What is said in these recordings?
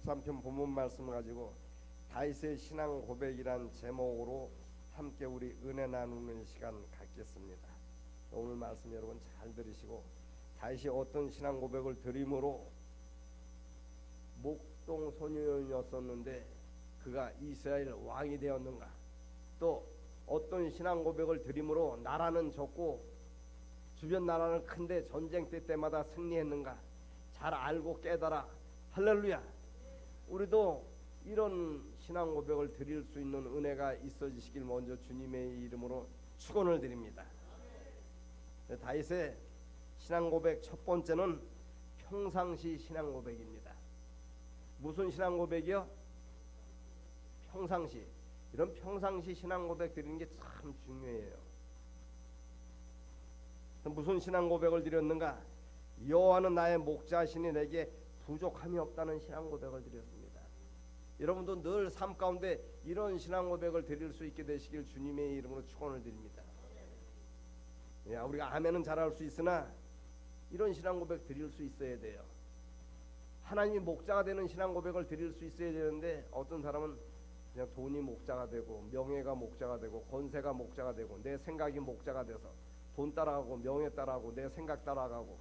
13편 본문 말씀을 가지고 다윗의 신앙 고백이란 제목으로 함께 우리 은혜 나누는 시간 갖겠습니다. 오늘 말씀 여러분 잘 들으시고, 다윗이 어떤 신앙 고백을 드림으로 목동 소년이었었는데 그가 이스라엘 왕이 되었는가, 또 어떤 신앙 고백을 드림으로 나라는 적고 주변 나라는 큰데 전쟁 때마다 승리했는가 잘 알고 깨달아. 할렐루야. 우리도 이런 신앙 고백을 드릴 수 있는 은혜가 있어지시길 먼저 주님의 이름으로 축원을 드립니다. 다윗의 신앙 고백 첫 번째는 평상시 신앙 고백입니다. 무슨 신앙 고백이요? 평상시. 이런 평상시 신앙 고백 드리는 게 참 중요해요. 무슨 신앙 고백을 드렸는가? 여호와는 나의 목자시니 내게 부족함이 없다는 신앙 고백을 드렸습니다. 여러분도 늘 삶 가운데 이런 신앙 고백을 드릴 수 있게 되시길 주님의 이름으로 축원을 드립니다. 우리가 아멘은 잘할 수 있으나 이런 신앙 고백 드릴 수 있어야 돼요. 하나님이 목자가 되는 신앙 고백을 드릴 수 있어야 되는데, 어떤 사람은 그냥 돈이 목자가 되고 명예가 목자가 되고 권세가 목자가 되고 내 생각이 목자가 돼서 돈 따라가고 명예 따라가고 내 생각 따라가고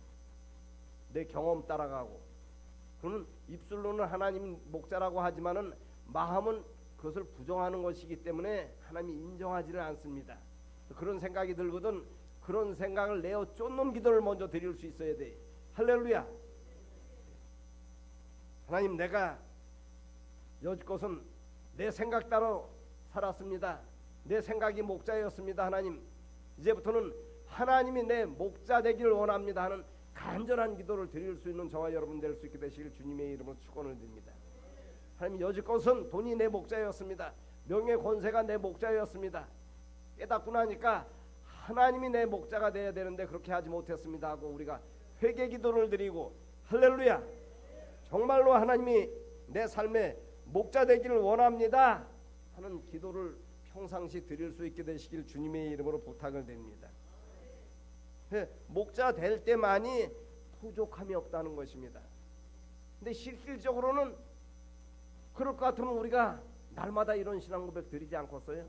내 경험 따라가고, 그는 입술로는 하나님 목자라고 하지만은 마음은 그것을 부정하는 것이기 때문에 하나님이 인정하지를 않습니다. 그런 생각이 들거든 그런 생각을 내어 쫓는 기도를 먼저 드릴 수 있어야 돼. 할렐루야. 하나님, 내가 여지껏은 내 생각 따라 살았습니다. 내 생각이 목자였습니다. 하나님, 이제부터는 하나님이 내 목자 되기를 원합니다 하는 간절한 기도를 드릴 수 있는 저와 여러분 될 수 있게 되시길 주님의 이름으로 축원을 드립니다. 하나님, 여지껏은 돈이 내 목자였습니다. 명예 권세가 내 목자였습니다. 깨닫고 나니까 하나님이 내 목자가 되어야 되는데 그렇게 하지 못했습니다 하고 우리가 회개 기도를 드리고, 할렐루야, 정말로 하나님이 내 삶에 목자 되기를 원합니다 하는 기도를 평상시 드릴 수 있게 되시길 주님의 이름으로 부탁을 드립니다. 목자 될 때만이 부족함이 없다는 것입니다. 근데 실질적으로는 그럴 것 같으면 우리가 날마다 이런 신앙 고백 드리지 않겠어요?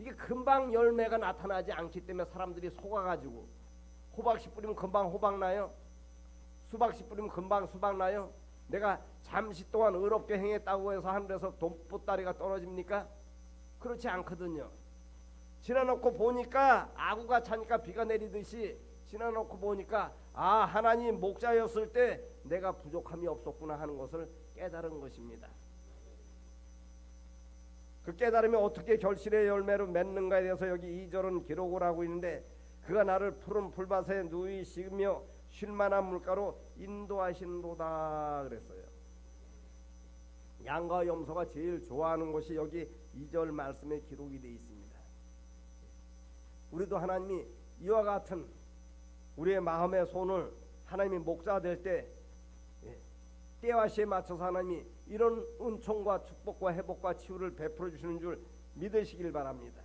이게 금방 열매가 나타나지 않기 때문에 사람들이 속아가지고, 호박씨 뿌리면 금방 호박 나요? 수박씨 뿌리면 금방 수박 나요? 내가 잠시 동안 의롭게 행했다고 해서 하늘에서 돈보따리가 떨어집니까? 그렇지 않거든요. 지나놓고 보니까, 아구가 차니까 비가 내리듯이 지나놓고 보니까 하나님 목자였을 때 내가 부족함이 없었구나 하는 것을 깨달은 것입니다. 그 깨달음이 어떻게 결실의 열매로 맺는가에 대해서 여기 2절은 기록을 하고 있는데, 그가 나를 푸른 풀밭에 누이시며 쉴만한 물가로 인도하신도다 그랬어요. 양과 염소가 제일 좋아하는 것이 여기 2절 말씀에 기록이 되어 있습니다. 우리도 하나님이 이와 같은 우리의 마음의 손을 하나님이 목자 될 때 때와 시에 맞춰서 하나님이 이런 은총과 축복과 회복과 치유를 베풀어 주시는 줄 믿으시길 바랍니다.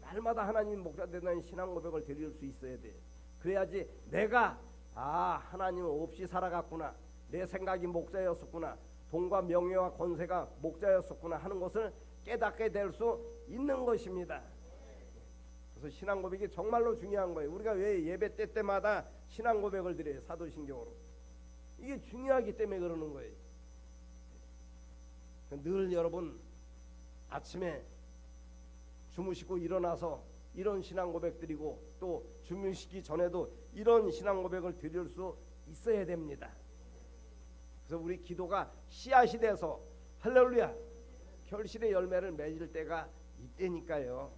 날마다 하나님 목자 되는 신앙 고백을 드릴 수 있어야 돼. 그래야지 내가 하나님 없이 살아갔구나, 내 생각이 목자였었구나, 돈과 명예와 권세가 목자였었구나 하는 것을 깨닫게 될 수 있는 것입니다. 그래서 신앙 고백이 정말로 중요한 거예요. 우리가 왜 예배 때마다 신앙 고백을 드려요? 사도신경으로. 이게 중요하기 때문에 그러는 거예요. 늘 여러분 아침에 주무시고 일어나서 이런 신앙 고백 드리고, 또 주무시기 전에도 이런 신앙 고백을 드릴 수 있어야 됩니다. 그래서 우리 기도가 씨앗이 돼서, 할렐루야, 결실의 열매를 맺을 때가 이때니까요.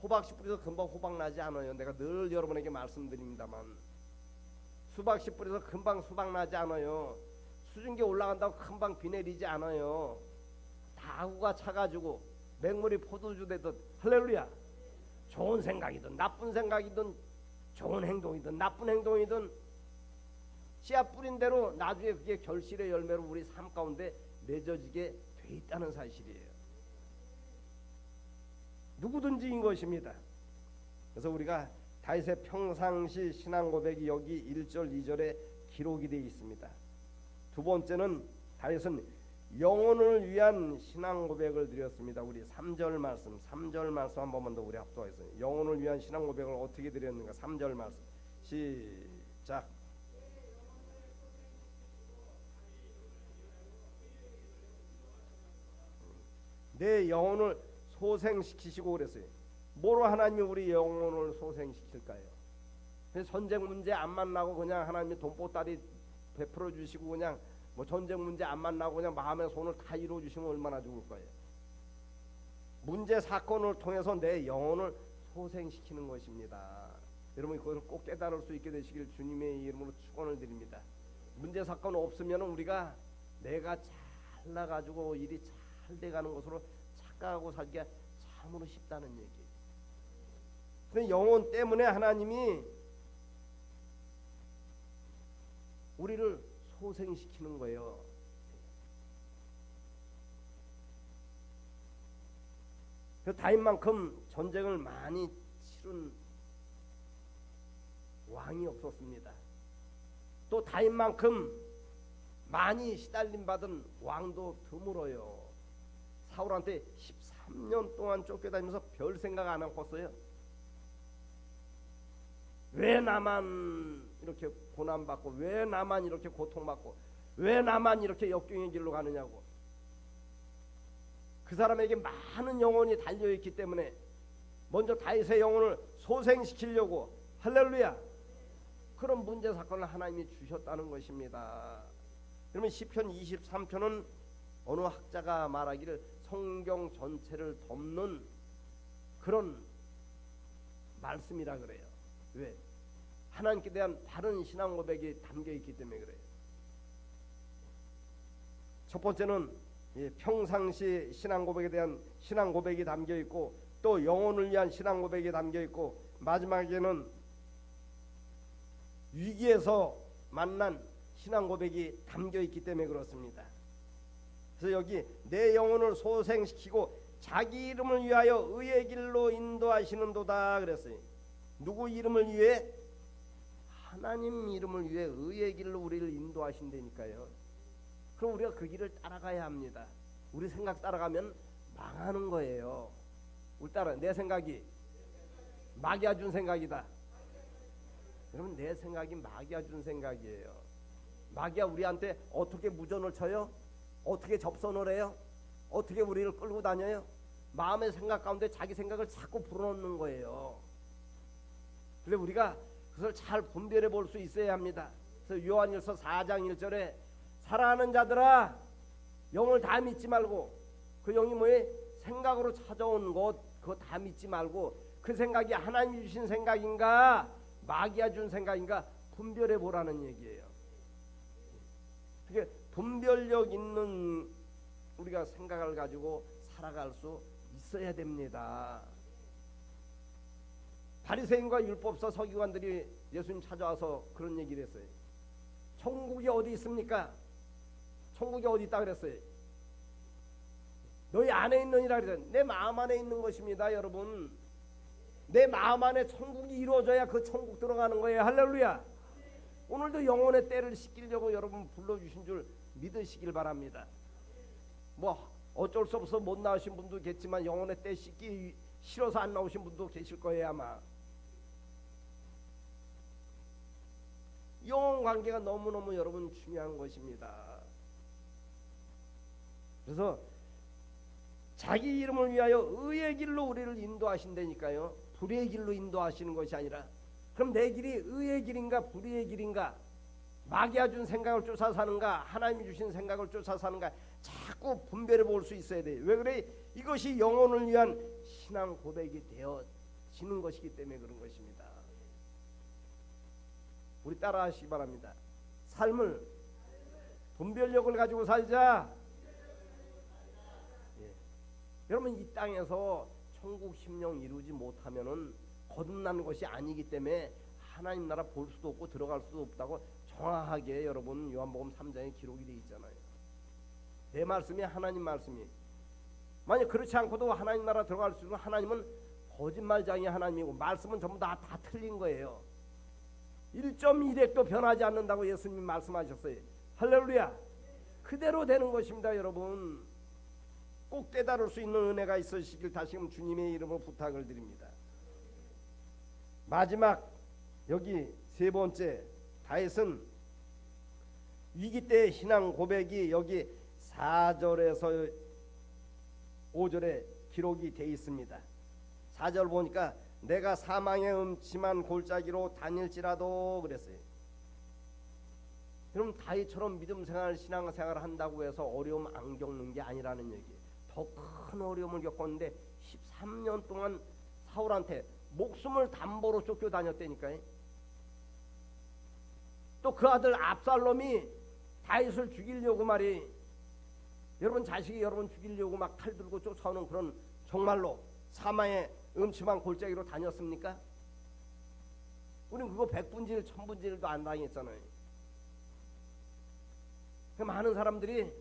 호박씨 뿌려서 금방 호박 나지 않아요. 내가 늘 여러분에게 말씀드립니다만, 수박씨 뿌려서 금방 수박 나지 않아요. 수증기 올라간다고 금방 비 내리지 않아요. 다 아구가 차가지고 맹물이 포도주 되듯, 할렐루야, 좋은 생각이든 나쁜 생각이든 좋은 행동이든 나쁜 행동이든 씨앗 뿌린 대로 나중에 그게 결실의 열매로 우리 삶 가운데 맺어지게 돼 있다는 사실이에요. 누구든지인 것입니다. 그래서 우리가 다윗의 평상시 신앙 고백이 여기 1절 2절에 기록이 되어 있습니다. 두 번째는 다윗은 영혼을 위한 신앙 고백을 드렸습니다. 우리 3절 말씀 한 번만 더 우리 합독하겠습니다. 영혼을 위한 신앙 고백을 어떻게 드렸는가? 3절 말씀 시작. 내 영혼을 소생시키시고 그랬어요. 뭐로 하나님이 우리 영혼을 소생시킬까요? 전쟁 문제 안 만나고 그냥 하나님이 돈보따리 베풀어 주시고 그냥 뭐 전쟁 문제 안 만나고 그냥 마음의 손을 다 이루어 주시면 얼마나 좋을 거예요. 문제 사건을 통해서 내 영혼을 소생시키는 것입니다. 여러분 그것을 꼭 깨달을 수 있게 되시길 주님의 이름으로 축원을 드립니다. 문제 사건 없으면 우리가 내가 잘나가지고 일이 잘 돼가는 것으로 착각하고 살기가 참으로 쉽다는 얘기예요. 근데 영혼 때문에 하나님이 우리를 소생시키는 거예요. 그 다윗만큼 전쟁을 많이 치른 왕이 없었습니다. 또 다윗만큼 많이 시달림 받은 왕도 드물어요. 사울한테 13년 동안 쫓겨다니면서 별 생각 안 하고 컸어요. 왜 나만 이렇게 고난받고, 왜 나만 이렇게 고통받고, 왜 나만 이렇게 역경의 길로 가느냐고. 그 사람에게 많은 영혼이 달려있기 때문에 먼저 다윗의 영혼을 소생시키려고, 할렐루야, 그런 문제 사건을 하나님이 주셨다는 것입니다. 그러면 시편 23편은 어느 학자가 말하기를 성경 전체를 덮는 그런 말씀이라 그래요. 왜? 하나님께 대한 바른 신앙 고백이 담겨 있기 때문에 그래요. 첫 번째는 평상시 신앙 고백에 대한 신앙 고백이 담겨 있고, 또 영혼을 위한 신앙 고백이 담겨 있고, 마지막에는 위기에서 만난 신앙 고백이 담겨 있기 때문에 그렇습니다. 그래서 여기 내 영혼을 소생시키고 자기 이름을 위하여 의의 길로 인도하시는도다 그랬어요. 누구 이름을 위해? 하나님 이름을 위해 의의 길로 우리를 인도하신다니까요. 그럼 우리가 그 길을 따라가야 합니다. 우리 생각 따라가면 망하는 거예요. 우리 따라 내 생각이 마귀가 준 생각이다. 여러분 내 생각이 마귀가 준 생각이에요. 마귀가 우리한테 어떻게 무전을 쳐요? 어떻게 접선을 해요? 어떻게 우리를 끌고 다녀요? 마음의 생각 가운데 자기 생각을 자꾸 불어넣는 거예요. 그런데 우리가 그것을 잘 분별해 볼 수 있어야 합니다. 그래서 요한일서 4장 1절에 사랑하는 자들아 영을 다 믿지 말고, 그 영이 뭐예요? 생각으로 찾아온 것 그거 다 믿지 말고 그 생각이 하나님이 주신 생각인가 마귀가 준 생각인가 분별해 보라는 얘기예요. 그게 분별력 있는 우리가 생각을 가지고 살아갈 수 있어야 됩니다. 바리새인과 율법사 서기관들이 예수님 찾아와서 그런 얘기를 했어요. 천국이 어디 있습니까? 천국이 어디 있다 그랬어요. 너희 안에 있느니라 그랬어요. 내 마음 안에 있는 것입니다. 여러분 내 마음 안에 천국이 이루어져야 그 천국 들어가는 거예요. 할렐루야. 오늘도 영혼의 때를 씻기려고 여러분 불러주신 줄 믿으시길 바랍니다. 뭐 어쩔 수 없어 못 나오신 분도 계시지만 영혼의 때 씻기 싫어서 안 나오신 분도 계실 거예요 아마. 영혼 관계가 너무너무 여러분 중요한 것입니다. 그래서 자기 이름을 위하여 의의 길로 우리를 인도하신다니까요. 불의의 길로 인도하시는 것이 아니라. 그럼 내 길이 의의 길인가 불의의 길인가, 마귀가 준 생각을 쫓아 사는가 하나님이 주신 생각을 쫓아 사는가 자꾸 분별해 볼 수 있어야 돼요. 왜 그래? 이것이 영혼을 위한 신앙 고백이 되어지는 것이기 때문에 그런 것입니다. 우리 따라 하시기 바랍니다. 삶을 분별력을 가지고 살자. 여러분 이 땅에서 천국 심령 이루지 못하면은 거듭난 것이 아니기 때문에 하나님 나라 볼 수도 없고 들어갈 수도 없다고 정확하게 여러분 요한복음 3장에 기록이 되어 있잖아요. 내 말씀이 하나님 말씀이. 만약 그렇지 않고도 하나님 나라 들어갈 수 있는 하나님은 거짓말장이 하나님이고 말씀은 전부 다 틀린 거예요. 1.1핵도 변하지 않는다고 예수님 말씀하셨어요. 할렐루야. 그대로 되는 것입니다. 여러분 꼭 깨달을 수 있는 은혜가 있으시길 다시금 주님의 이름으로 부탁을 드립니다. 마지막 여기 세 번째, 다윗은 위기 때의 신앙 고백이 여기 4절에서 5절에 기록이 되어 있습니다. 4절 보니까 내가 사망의 음침한 골짜기로 다닐지라도 그랬어요. 그럼 다윗처럼 믿음 생활, 신앙 생활을 한다고 해서 어려움 안 겪는 게 아니라는 얘기예요. 더 큰 어려움을 겪었는데 13년 동안 사울한테 목숨을 담보로 쫓겨다녔다니까요. 또 그 아들 압살롬이 다윗을 죽이려고 말이, 여러분 자식이 여러분 죽이려고 막 칼 들고 쫓아오는 그런 정말로 사망의 음침한 골짜기로 다녔습니까? 우린 그거 백분질 천분질도 안 당했잖아요. 많은 사람들이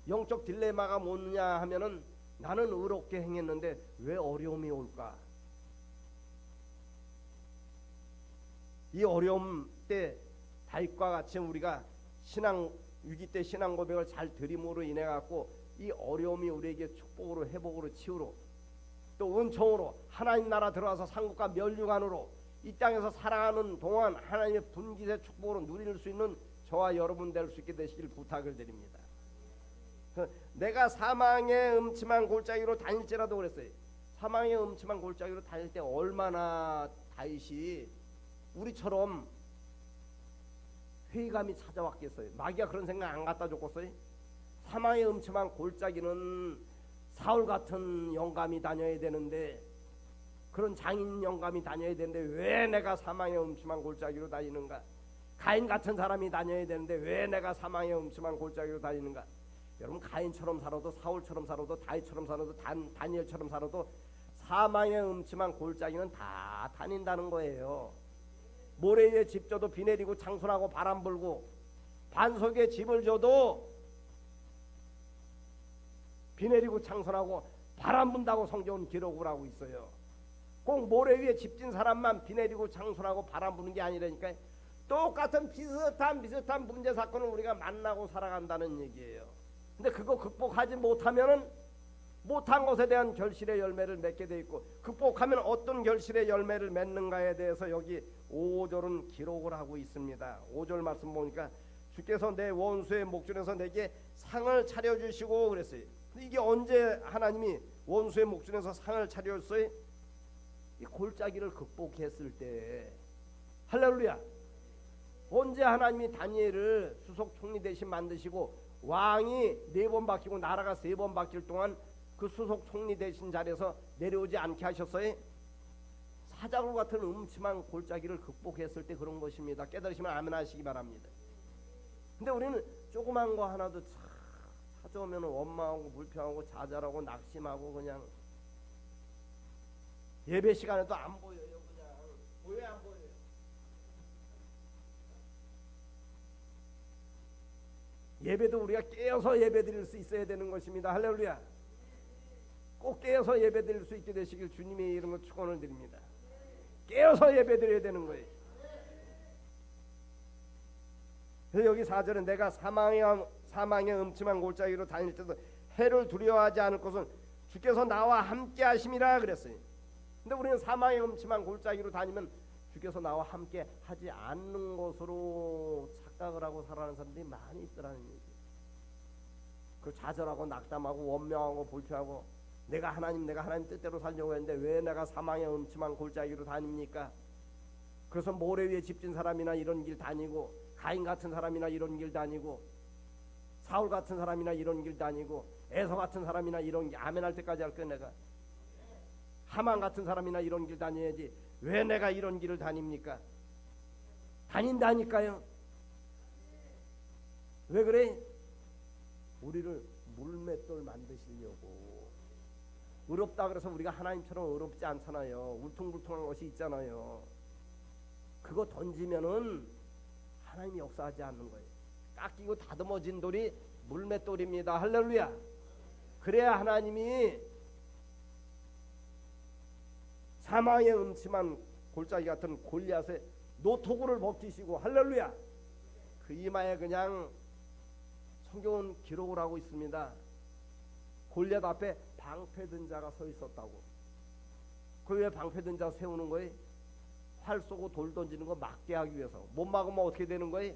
영적 딜레마가 뭐냐 하면은 나는 의롭게 행했는데 왜 어려움이 올까? 이 어려움 때 다윗과 같이 우리가 신앙 위기 때 신앙 고백을 잘 드림으로 인해 갖고 이 어려움이 우리에게 축복으로 회복으로 치유로 또 은총으로 하나님 나라 들어와서 상국과 멸류관으로 이 땅에서 살아가는 동안 하나님의 분깃의 축복으로 누릴 수 있는 저와 여러분 될 수 있게 되시길 부탁을 드립니다. 내가 사망의 음침한 골짜기로 다닐지라도 그랬어요. 사망의 음침한 골짜기로 다닐 때 얼마나 다윗이 우리처럼 회의감이 찾아왔겠어요. 마귀가 그런 생각 안 갖다 줬겠어요? 사망의 음침한 골짜기는 사울 같은 영감이 다녀야 되는데, 그런 장인 영감이 다녀야 되는데 왜 내가 사망의 음침한 골짜기로 다니는가? 가인 같은 사람이 다녀야 되는데 왜 내가 사망의 음침한 골짜기로 다니는가? 여러분 가인처럼 살아도 사울처럼 살아도 다윗처럼 살아도 다니엘처럼 살아도 사망의 음침한 골짜기는 다 다닌다는 거예요. 모래 위에 집 져도 비 내리고 창순하고 바람 불고, 반석에 집을 져도 비 내리고 창순하고 바람 분다고 성경은 기록을 하고 있어요. 꼭 모래 위에 집 진 사람만 비 내리고 창순하고 바람 부는 게 아니라니까. 똑같은 비슷한 문제 사건을 우리가 만나고 살아간다는 얘기예요. 근데 그거 극복하지 못하면은 못한 것에 대한 결실의 열매를 맺게 돼 있고, 극복하면 어떤 결실의 열매를 맺는가에 대해서 여기 5절은 기록을 하고 있습니다. 5절 말씀 보니까 주께서 내 원수의 목전에서 내게 상을 차려주시고 그랬어요. 근데 이게 언제 하나님이 원수의 목전에서 상을 차려줬어요? 이 골짜기를 극복했을 때. 할렐루야. 언제 하나님이 다니엘을 수석 총리 대신 만드시고 왕이 4번 바뀌고 나라가 3번 바뀔 동안 그 수석 총리 대신 자리에서 내려오지 않게 하셨어요? 사자굴 같은 음침한 골짜기를 극복했을 때 그런 것입니다. 깨달으시면 아멘 하시기 바랍니다. 근데 우리는 조그만 거 하나도 찾아오면 원망하고 불평하고 좌절하고 낙심하고 그냥 예배 시간에도 안 보여요. 그냥 보여요 안 보여요? 예배도 우리가 깨어서 예배 드릴 수 있어야 되는 것입니다. 할렐루야. 꼭 깨어서 예배 드릴 수 있게 되시길 주님의 이름으로 축원을 드립니다. 깨어서 예배 드려야 되는 거예요. 그래서 여기 4절은 내가 사망의 음침한 골짜기로 다닐 때도 해를 두려워하지 않을 것은 주께서 나와 함께 하심이라 그랬어요. 근데 우리는 사망의 음침한 골짜기로 다니면 주께서 나와 함께 하지 않는 것으로 착각을 하고 살아가는 사람들이 많이 있더라는 얘기예요. 그 좌절하고 낙담하고 원명하고 불평하고 내가 하나님 뜻대로 살려고 했는데 왜 내가 사망의 음침한 골짜기로 다닙니까? 그래서 모래 위에 집진 사람이나 이런 길 다니고, 가인 같은 사람이나 이런 길 다니고, 사울 같은 사람이나 이런 길 다니고, 에서 같은 사람이나 이런 길, 아멘 할 때까지 할 거야. 내가 하만 같은 사람이나 이런 길 다녀야지 왜 내가 이런 길을 다닙니까? 다닌다니까요. 왜 그래? 우리를 물맷돌 만드시려고. 의롭다 그래서 우리가 하나님처럼 의롭지 않잖아요. 울퉁불퉁한 것이 있잖아요. 그거 던지면은 하나님이 역사하지 않는 거예요. 깎이고 다듬어진 돌이 물맷돌입니다. 할렐루야. 그래야 하나님이 사망의 음침한 골짜기 같은 골리앗의 노토구를 벗기시고, 할렐루야, 그 이마에 그냥 성경은 기록을 하고 있습니다. 골리앗 앞에 방패든 자가 서 있었다고. 그 왜 방패든 자 세우는 거예요? 활 쏘고 돌 던지는 거 막게 하기 위해서. 못 막으면 어떻게 되는 거예요?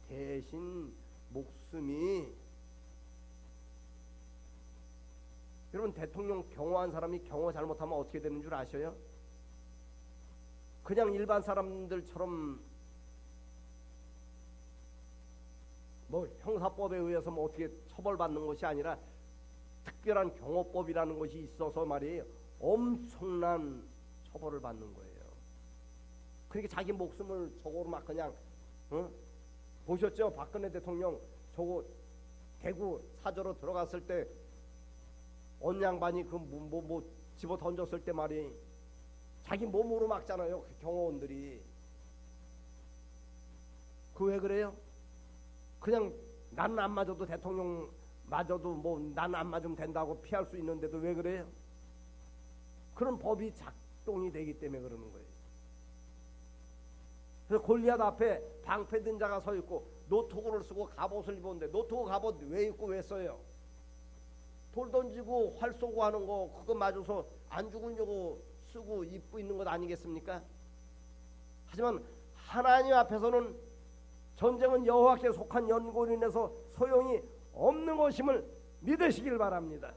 대신 목숨이. 여러분, 대통령 경호한 사람이 경호 잘못하면 어떻게 되는 줄 아셔요? 그냥 일반 사람들처럼 뭐 형사법에 의해서 뭐 어떻게 처벌받는 것이 아니라 특별한 경호법이라는 것이 있어서 말이에요. 엄청난 처벌을 받는 거예요. 그러니까 자기 목숨을 저거로 막 그냥 보셨죠? 박근혜 대통령 저거 대구 사저로 들어갔을 때 언 양반이 그 뭐 집어 던졌을 때 말이 자기 몸으로 막잖아요. 그 경호원들이. 그 왜 그래요? 그냥 나는 안 맞아도 대통령 맞아도 뭐 나는 안 맞으면 된다고 피할 수 있는데도 왜 그래요? 그런 법이 작동이 되기 때문에 그러는 거예요. 그래서 골리앗 앞에 방패든 자가 서 있고 노트구를 쓰고 갑옷을 입었는데 노트구 갑옷 왜 입고 왜 써요? 돌 던지고 활 쏘고 하는 거 그거 맞아서 안 죽으려고 쓰고 입고 있는 것 아니겠습니까? 하지만 하나님 앞에서는 전쟁은 여호와께 속한 연고로 인해서 소용이 없는 것임을 믿으시길 바랍니다.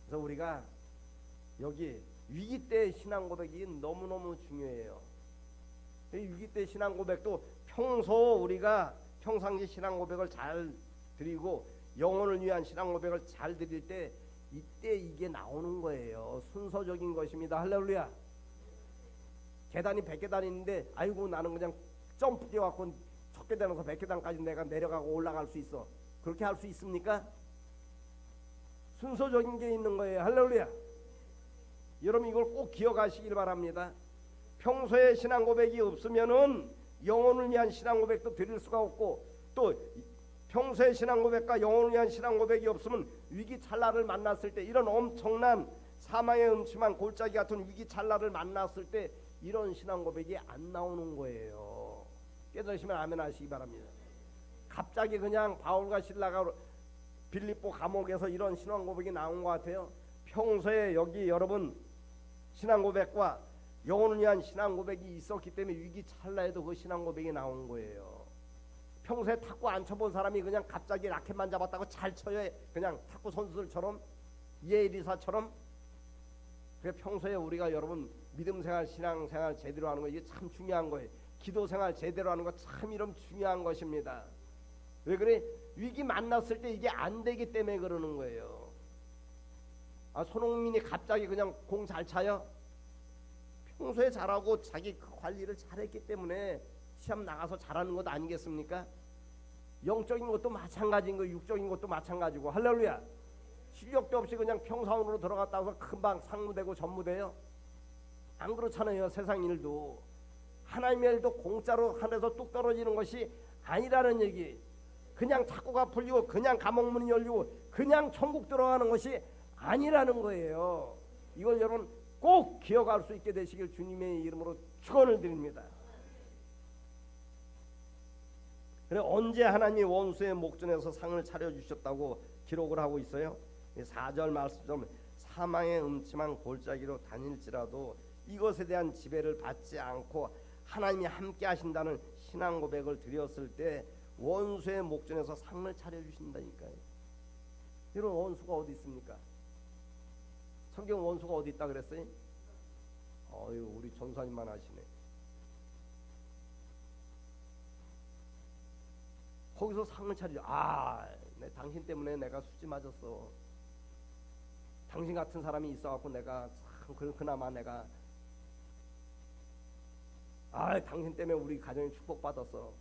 그래서 우리가 여기 위기 때 신앙 고백이 너무너무 중요해요. 이 위기 때 신앙 고백도 평소 우리가 평상시 신앙 고백을 잘 드리고 영혼을 위한 신앙 고백을 잘 드릴 때 이때 이게 나오는 거예요. 순서적인 것입니다. 할렐루야. 계단이 100계단이 있는데 아이고 나는 그냥 점프 뛰어갖고 첫 계단에서 100계단까지 내가 내려가고 올라갈 수 있어. 그렇게 할 수 있습니까? 순서적인 게 있는 거예요. 할렐루야. 여러분 이걸 꼭 기억하시길 바랍니다. 평소에 신앙 고백이 없으면은 영혼을 위한 신앙 고백도 드릴 수가 없고 또 평소에 신앙 고백과 영혼을 위한 신앙 고백이 없으면 위기 찰나를 만났을 때 이런 엄청난 사망의 음침한 골짜기 같은 위기 찰나를 만났을 때 이런 신앙 고백이 안 나오는 거예요. 깨달으시면 아멘 하시기 바랍니다. 갑자기 그냥 바울과 실라가 빌립보 감옥에서 이런 신앙 고백이 나온 것 같아요. 평소에 여기 여러분 신앙 고백과 영혼을 위한 신앙 고백이 있었기 때문에 위기 찰나에도 그 신앙 고백이 나온 거예요. 평소에 탁구 안 쳐본 사람이 그냥 갑자기 라켓만 잡았다고 잘 쳐요. 그냥 탁구 선수들처럼 예리사처럼. 그래서 평소에 우리가 여러분 믿음 생활 신앙 생활 제대로 하는 거 이게 참 중요한 거예요. 기도 생활 제대로 하는 거 참 이런 중요한 것입니다. 왜 그래? 위기 만났을 때 이게 안 되기 때문에 그러는 거예요. 아, 손흥민이 갑자기 그냥 공 잘 차요? 평소에 잘하고 자기 그 관리를 잘했기 때문에 시합 나가서 잘하는 것 아니겠습니까? 영적인 것도 마찬가지인 거, 육적인 것도 마찬가지고. 할렐루야. 실력도 없이 그냥 평사원으로 들어갔다 와서 금방 상무되고 전무돼요? 안 그렇잖아요. 세상 일도. 하나님의 일도 공짜로 하늘에서 뚝 떨어지는 것이 아니라는 얘기. 그냥 탁구가 풀리고 그냥 감옥문이 열리고 그냥 천국 들어가는 것이 아니라는 거예요. 이걸 여러분 꼭 기억할 수 있게 되시길 주님의 이름으로 축원을 드립니다. 그래 언제 하나님이 원수의 목전에서 상을 차려주셨다고 기록을 하고 있어요. 4절 말씀처럼 사망의 음침한 골짜기로 다닐지라도 이것에 대한 지배를 받지 않고 하나님이 함께 하신다는 신앙 고백을 드렸을 때 원수의 목전에서 상을 차려주신다니까요. 여러분 원수가 어디 있습니까? 성경 원수가 어디 있다 그랬어요? 어유 우리 전사님만 하시네. 거기서 상을 차리죠. 당신 때문에 내가 수지 맞았어. 당신 같은 사람이 있어갖고 내가 참 그나마 내가 당신 때문에 우리 가정이 축복받았어.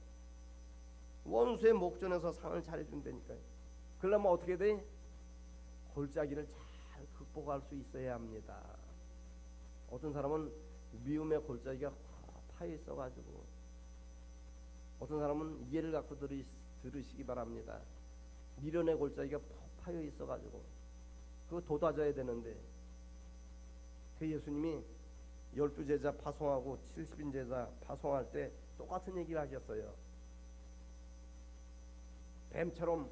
원수의 목전에서 상을 차려준다니까요. 그러려면 어떻게 돼? 골짜기를 잘 극복할 수 있어야 합니다. 어떤 사람은 미움의 골짜기가 파여 있어가지고, 어떤 사람은 이해를 갖고 들으시기 바랍니다. 미련의 골짜기가 파여 있어가지고 그거 돋아져야 되는데, 그 예수님이 12제자 파송하고 70인 제자 파송할 때 똑같은 얘기를 하셨어요. 뱀처럼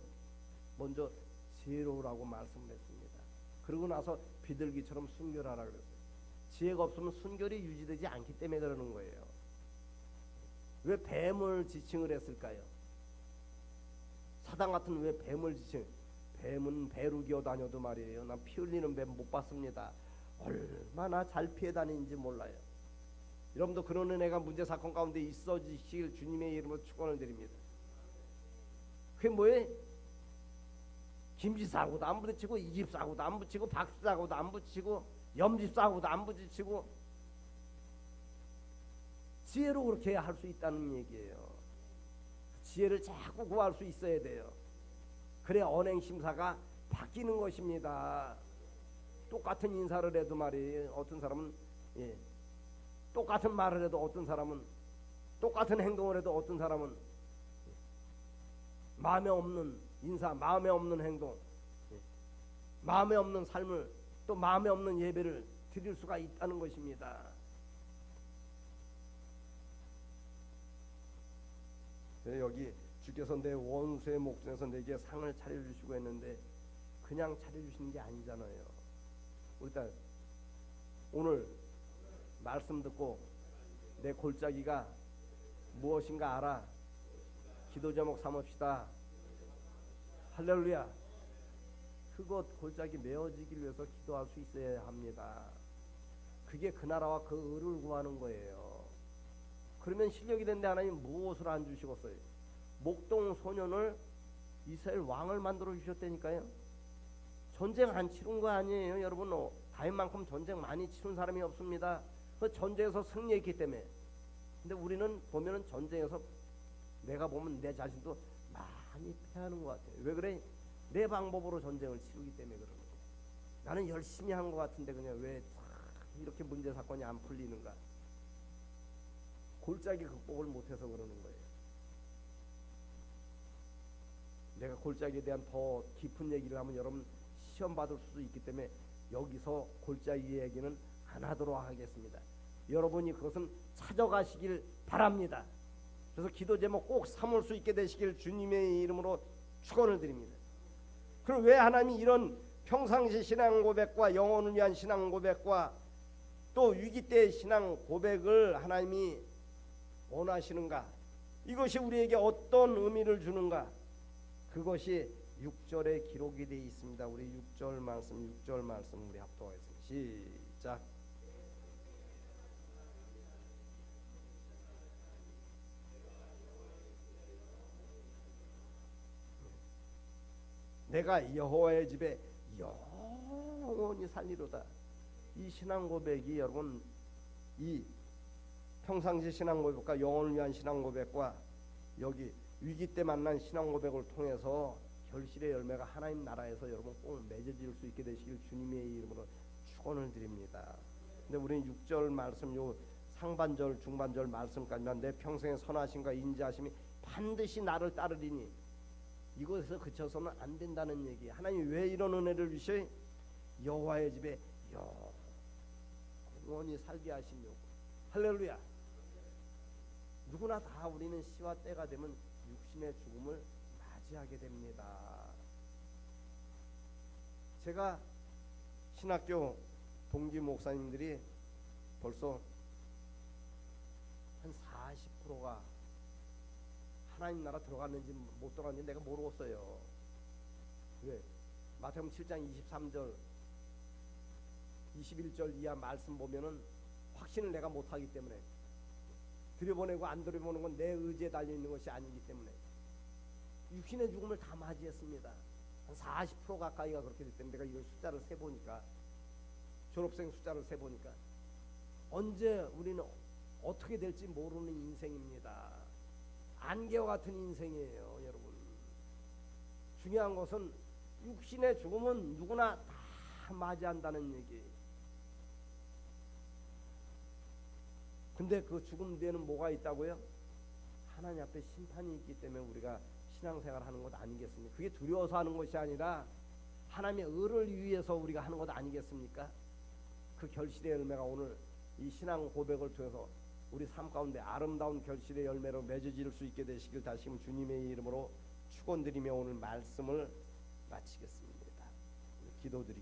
먼저 지혜로우라고 말씀했습니다. 그러고 나서 비둘기처럼 순결하라 그랬어요. 지혜가 없으면 순결이 유지되지 않기 때문에 그러는 거예요. 왜 뱀을 지칭을 했을까요? 사단 같은 왜 뱀을 지칭? 뱀은 배로 기어 다녀도 말이에요. 난 피 흘리는 뱀 못 봤습니다. 얼마나 잘 피해 다니는지 몰라요. 여러분도 그런 은혜가 문제 사건 가운데 있어지시길 주님의 이름으로 축원을 드립니다. 그게 뭐예요? 김지사하고도 안 부딪히고, 이집사하고도 안 붙이고, 박사하고도 안 붙이고, 염집사하고도 안 부딪히고, 지혜로 그렇게 할 수 있다는 얘기예요. 지혜를 자꾸 구할 수 있어야 돼요. 그래야 언행심사가 바뀌는 것입니다. 똑같은 인사를 해도 말이에요. 어떤 사람은 똑같은 말을 해도 어떤 사람은, 똑같은 행동을 해도 어떤 사람은 마음에 없는 인사, 마음에 없는 행동, 마음에 없는 삶을, 또 마음에 없는 예배를 드릴 수가 있다는 것입니다. 여기 주께서 내 원수의 목전에서 내게 상을 차려주시고 했는데 그냥 차려주시는 게 아니잖아요. 우리 딸 오늘 말씀 듣고 내 골짜기가 무엇인가 알아. 기도 제목 삼읍시다. 할렐루야. 그것 골짜기 메어지길 위해서 기도할 수 있어야 합니다. 그게 그 나라와 그 의를 구하는 거예요. 그러면 실력이 된데 하나님 무엇을 안 주시겠어요? 목동 소년을 이스라엘 왕을 만들어 주셨다니까요. 전쟁 안 치른 거 아니에요, 여러분. 다윗만큼 전쟁 많이 치른 사람이 없습니다. 그 전쟁에서 승리했기 때문에. 근데 우리는 보면은 전쟁에서 내가 보면 내 자신도 많이 패하는 것 같아요. 왜 그래? 내 방법으로 전쟁을 치르기 때문에 그러는 거예요. 나는 열심히 한 것 같은데 그냥 왜 이렇게 문제 사건이 안 풀리는가? 골짜기 극복을 못해서 그러는 거예요. 내가 골짜기에 대한 더 깊은 얘기를 하면 여러분 시험 받을 수도 있기 때문에 여기서 골짜기 얘기는 안 하도록 하겠습니다. 여러분이 그것은 찾아가시길 바랍니다. 그래서 기도 제목 꼭 삼을 수 있게 되시길 주님의 이름으로 축원을 드립니다. 그럼 왜 하나님이 이런 평상시 신앙 고백과 영혼을 위한 신앙 고백과 또 위기 때의 신앙 고백을 하나님이 원하시는가? 이것이 우리에게 어떤 의미를 주는가? 그것이 6절에 기록이 되어 있습니다. 우리 6절 말씀 우리 합독하겠습니다. 시작. 내가 여호와의 집에 영원히 살리로다. 이 신앙 고백이 여러분 이 평상시 신앙 고백과 영혼을 위한 신앙 고백과 여기 위기 때 만난 신앙 고백을 통해서 결실의 열매가 하나님 나라에서 여러분 꼭 맺어질 수 있게 되시길 주님의 이름으로 축원을 드립니다. 근데 우리는 6절 말씀 요 상반절 중반절 말씀까지만 내 평생의 선하심과 인자하심이 반드시 나를 따르리니 이것에서 그쳐서는 안 된다는 얘기. 하나님 왜 이런 은혜를 주셔? 여호와의 집에 영원히 살게 하시려고. 할렐루야. 누구나 다 우리는 시와 때가 되면 육신의 죽음을 맞이하게 됩니다. 제가 신학교 동기 목사님들이 벌써 한 40%가 하나님 나라 들어갔는지 못 들어갔는지 내가 모르겠어요. 왜? 마태복음 7장 23절 21절 이하 말씀 보면은 확신을 내가 못하기 때문에 들여보내고 안 들여보는 건 내 의지에 달려있는 것이 아니기 때문에 육신의 죽음을 다 맞이했습니다. 한 40% 가까이가 그렇게 됐기 때문에 내가 이걸 숫자를 세보니까 졸업생 숫자를 세보니까 언제 우리는 어떻게 될지 모르는 인생입니다. 안개와 같은 인생이에요, 여러분. 중요한 것은 육신의 죽음은 누구나 다 맞이한다는 얘기. 근데 그 죽음 뒤에는 뭐가 있다고요? 하나님 앞에 심판이 있기 때문에 우리가 신앙생활 하는 것 아니겠습니까? 그게 두려워서 하는 것이 아니라 하나님의 의를 위해서 우리가 하는 것 아니겠습니까? 그 결실의 열매가 오늘 이 신앙 고백을 통해서 우리 삶 가운데 아름다운 결실의 열매로 맺어질 수 있게 되시길 다시 주님의 이름으로 축원합니다. 축원드리며 오늘 말씀을 마치겠습니다. 기도드리겠습니다.